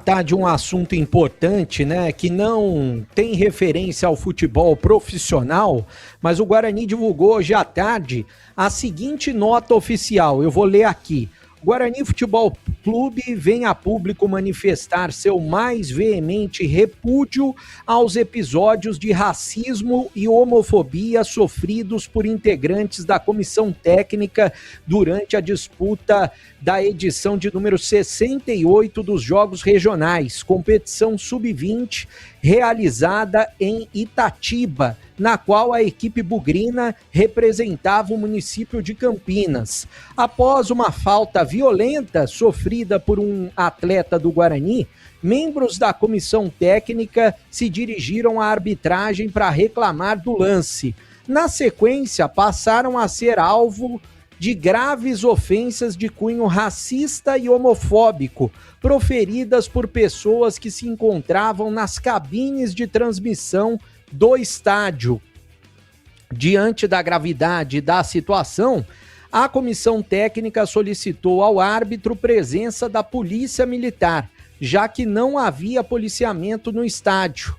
Tá de um assunto importante, né, que não tem referência ao futebol profissional, mas o Guarani divulgou hoje à tarde a seguinte nota oficial, eu vou ler aqui. Guarani Futebol Clube vem a público manifestar seu mais veemente repúdio aos episódios de racismo e homofobia sofridos por integrantes da comissão técnica durante a disputa da edição de número 68 dos Jogos Regionais, competição sub-20, realizada em Itatiba, na qual a equipe bugrina representava o município de Campinas. Após uma falta violenta sofrida por um atleta do Guarani, membros da comissão técnica se dirigiram à arbitragem para reclamar do lance. Na sequência, passaram a ser alvo de graves ofensas de cunho racista e homofóbico, proferidas por pessoas que se encontravam nas cabines de transmissão do estádio. Diante da gravidade da situação, a comissão técnica solicitou ao árbitro presença da polícia militar, já que não havia policiamento no estádio.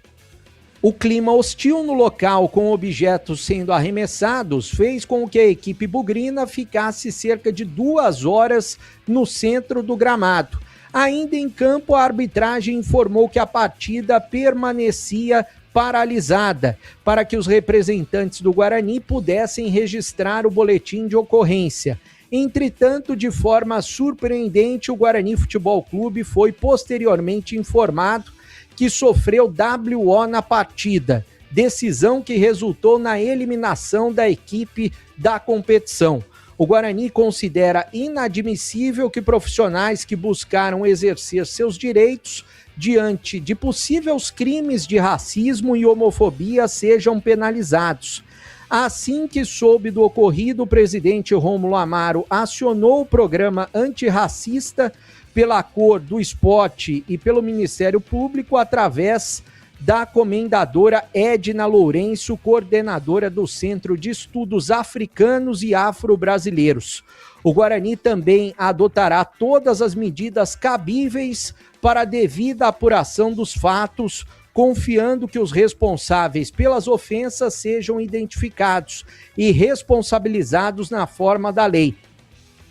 O clima hostil no local, com objetos sendo arremessados, fez com que a equipe bugrina ficasse cerca de 2 horas no centro do gramado. Ainda em campo, a arbitragem informou que a partida permanecia paralisada para que os representantes do Guarani pudessem registrar o boletim de ocorrência. Entretanto, de forma surpreendente, o Guarani Futebol Clube foi posteriormente informado que sofreu WO na partida, decisão que resultou na eliminação da equipe da competição. O Guarani considera inadmissível que profissionais que buscaram exercer seus direitos diante de possíveis crimes de racismo e homofobia sejam penalizados. Assim que soube do ocorrido, o presidente Rômulo Amaro acionou o programa antirracista pela Cor do Esporte e pelo Ministério Público através da comendadora Edna Lourenço, coordenadora do Centro de Estudos Africanos e Afro-Brasileiros. O Guarani também adotará todas as medidas cabíveis para a devida apuração dos fatos, confiando que os responsáveis pelas ofensas sejam identificados e responsabilizados na forma da lei.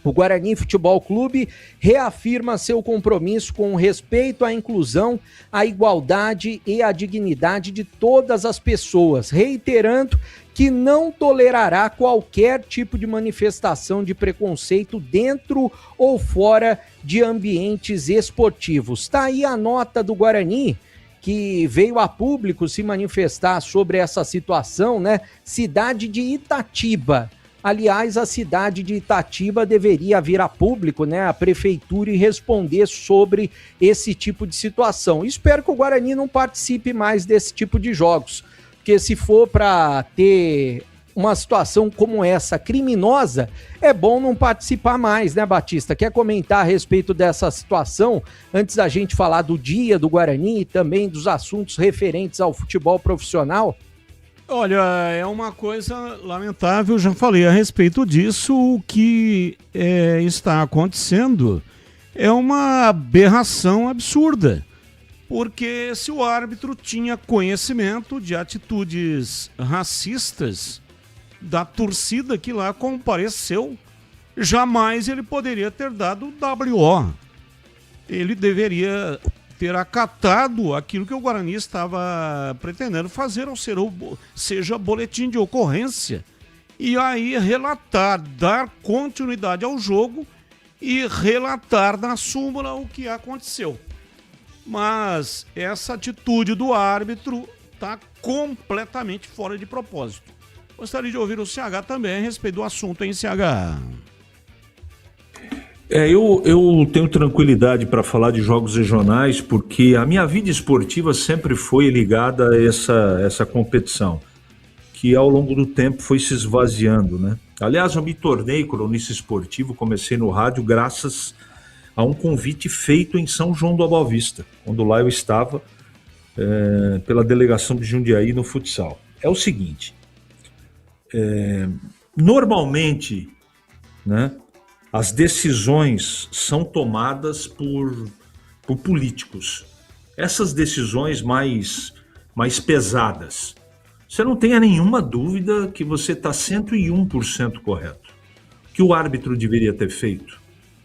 O Guarani Futebol Clube reafirma seu compromisso com o respeito à inclusão, à igualdade e à dignidade de todas as pessoas, reiterando que não tolerará qualquer tipo de manifestação de preconceito dentro ou fora de ambientes esportivos. Está aí a nota do Guarani, que veio a público se manifestar sobre essa situação, né? Cidade de Itatiba. Aliás, a cidade de Itatiba deveria vir a público, né, a prefeitura, e responder sobre esse tipo de situação. Espero que o Guarani não participe mais desse tipo de jogos, porque se for para ter uma situação como essa, criminosa, é bom não participar mais, né, Batista? Quer comentar a respeito dessa situação, antes da gente falar do dia do Guarani e também dos assuntos referentes ao futebol profissional? Olha, é uma coisa lamentável, já falei a respeito disso, o que está acontecendo é uma aberração absurda, porque se o árbitro tinha conhecimento de atitudes racistas da torcida que lá compareceu, jamais ele poderia ter dado WO. Ele deveria ter acatado aquilo que o Guarani estava pretendendo fazer, ou seja, boletim de ocorrência, e aí relatar, dar continuidade ao jogo e relatar na súmula o que aconteceu. Mas essa atitude do árbitro está completamente fora de propósito. Gostaria de ouvir o CH também a respeito do assunto, hein, CH? Eu tenho tranquilidade para falar de jogos regionais, porque a minha vida esportiva sempre foi ligada a essa competição, que ao longo do tempo foi se esvaziando, né? Aliás, eu me tornei cronista esportivo, comecei no rádio graças a um convite feito em São João do Boa Vista, quando lá eu estava pela delegação de Jundiaí no futsal. É o seguinte, normalmente, né, as decisões são tomadas por por políticos. Essas decisões mais pesadas. Você não tenha nenhuma dúvida que você está 101% correto. O que o árbitro deveria ter feito?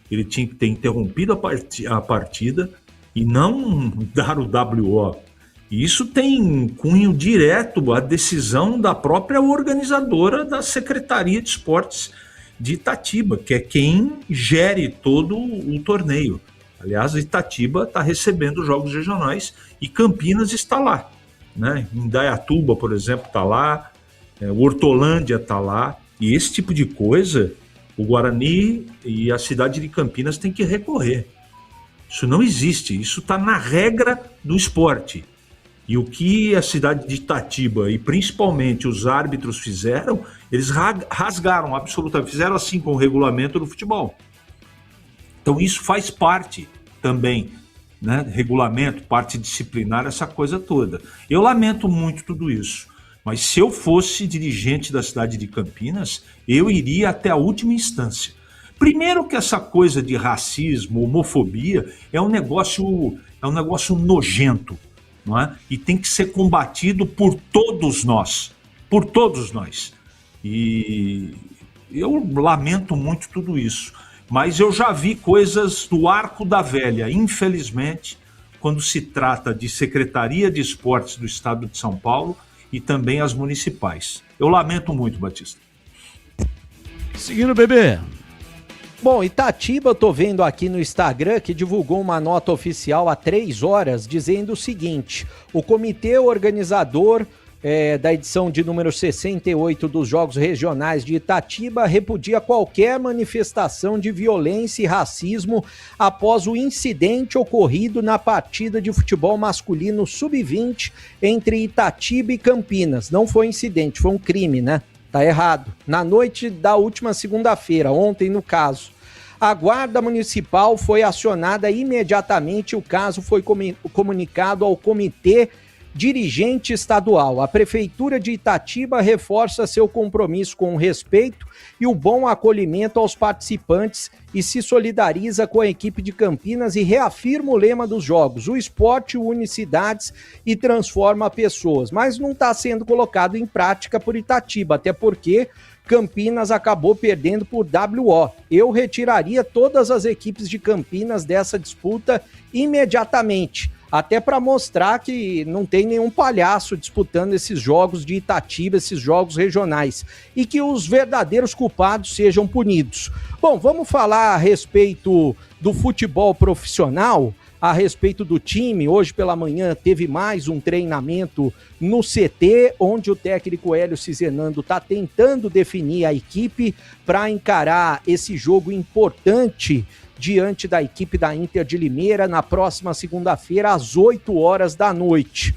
Ele tinha que ter interrompido a partida e não dar o WO. E isso tem cunho direto à decisão da própria organizadora da Secretaria de Esportes de Itatiba, que é quem gere todo o torneio. Aliás, Itatiba está recebendo jogos regionais e Campinas está lá, né? Indaiatuba, por exemplo, está lá, Hortolândia está lá, e esse tipo de coisa o Guarani e a cidade de Campinas têm que recorrer. Isso não existe, isso está na regra do esporte. E o que a cidade de Itatiba e principalmente os árbitros fizeram, eles rasgaram absolutamente, fizeram assim com o regulamento do futebol. Então isso faz parte também, né? Regulamento, parte disciplinar, essa coisa toda. Eu lamento muito tudo isso, mas se eu fosse dirigente da cidade de Campinas, eu iria até a última instância. Primeiro que essa coisa de racismo, homofobia, é um negócio nojento, não é? E tem que ser combatido por todos nós, E eu lamento muito tudo isso. Mas eu já vi coisas do arco da velha, infelizmente, quando se trata de Secretaria de Esportes do Estado de São Paulo e também as municipais. Eu lamento muito, Batista. Seguindo, bebê. Bom, Itatiba, eu tô vendo aqui no Instagram que divulgou uma nota oficial há 3 horas dizendo o seguinte: o comitê organizador da edição de número 68 dos Jogos Regionais de Itatiba repudia qualquer manifestação de violência e racismo após o incidente ocorrido na partida de futebol masculino sub-20 entre Itatiba e Campinas. Não foi incidente, foi um crime, né? Tá errado. Na noite da última segunda-feira, ontem no caso. A Guarda Municipal foi acionada imediatamente e o caso foi comunicado ao Comitê Dirigente Estadual. A Prefeitura de Itatiba reforça seu compromisso com o respeito e o bom acolhimento aos participantes e se solidariza com a equipe de Campinas e reafirma o lema dos jogos: o esporte une cidades e transforma pessoas. Mas não está sendo colocado em prática por Itatiba, até porque Campinas acabou perdendo por WO. Eu retiraria todas as equipes de Campinas dessa disputa imediatamente, até para mostrar que não tem nenhum palhaço disputando esses jogos de Itatiba, esses jogos regionais, e que os verdadeiros culpados sejam punidos. Bom, vamos falar a respeito do futebol profissional, a respeito do time. Hoje pela manhã teve mais um treinamento no CT, onde o técnico Hélio Cizenando está tentando definir a equipe para encarar esse jogo importante diante da equipe da Inter de Limeira na próxima segunda-feira às 8 horas da noite.